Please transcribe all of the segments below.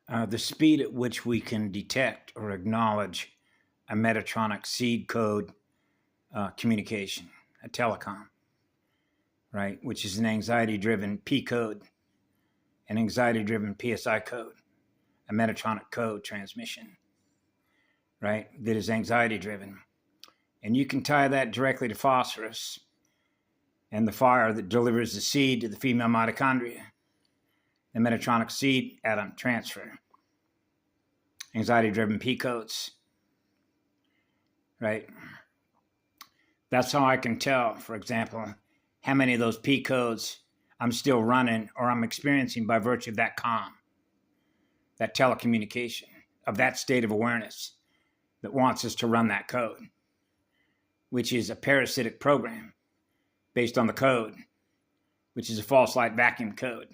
The speed at which we can detect or acknowledge a Metatronic seed code communication, a telecom, right, which is an anxiety-driven P code, an anxiety-driven PSI code, a Metatronic code transmission, right, that is anxiety-driven. And you can tie that directly to phosphorus and the fire that delivers the seed to the female mitochondria, the Metatronic seed atom transfer, anxiety-driven P codes, right? That's how I can tell, for example, how many of those P codes I'm still running or I'm experiencing by virtue of that calm, that telecommunication, of that state of awareness that wants us to run that code, which is a parasitic program based on the code, which is a false light vacuum code,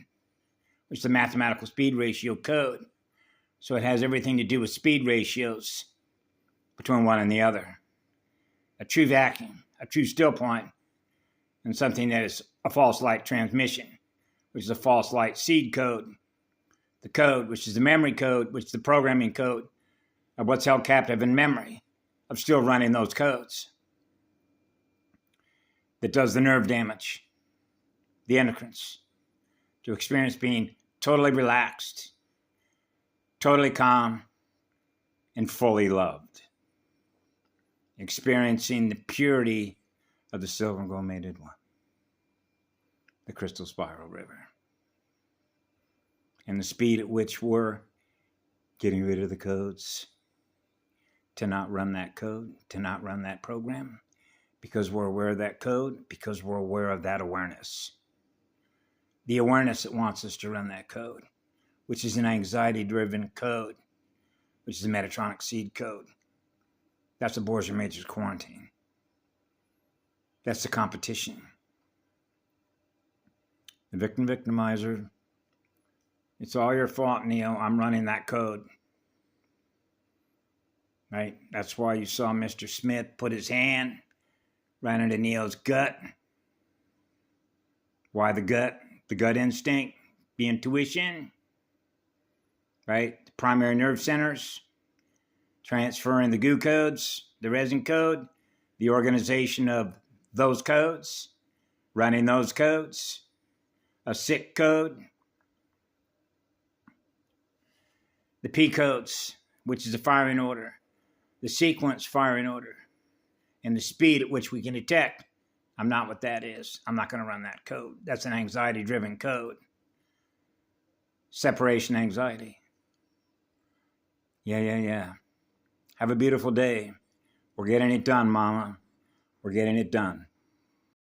which is a mathematical speed ratio code. So it has everything to do with speed ratios between one and the other. A true vacuum, a true still point, and something that is a false light transmission, which is a false light seed code. The code, which is the memory code, which is the programming code of what's held captive in memory, of still running those codes. That does the nerve damage, the endocrines, to experience being totally relaxed, totally calm, and fully loved. Experiencing the purity of the silver and gold mated one, the crystal spiral river. And the speed at which we're getting rid of the codes, to not run that code, to not run that program, because we're aware of that code, because we're aware of that awareness. The awareness that wants us to run that code, which is an anxiety-driven code, which is a Metatronic seed code. That's the Borgia Major's quarantine. That's the competition. The victimizer. It's all your fault, Neo. I'm running that code. Right? That's why you saw Mr. Smith put his hand right into Neo's gut. Why the gut? The gut instinct, the intuition, right? The primary nerve centers, transferring the goo codes, the resin code, the organization of those codes, running those codes, a sick code, the P codes, which is a firing order, the sequence firing order, and the speed at which we can detect. I'm not what that is. I'm not going to run that code. That's an anxiety-driven code. Separation anxiety. Yeah. Have a beautiful day. We're getting it done, Mama. We're getting it done.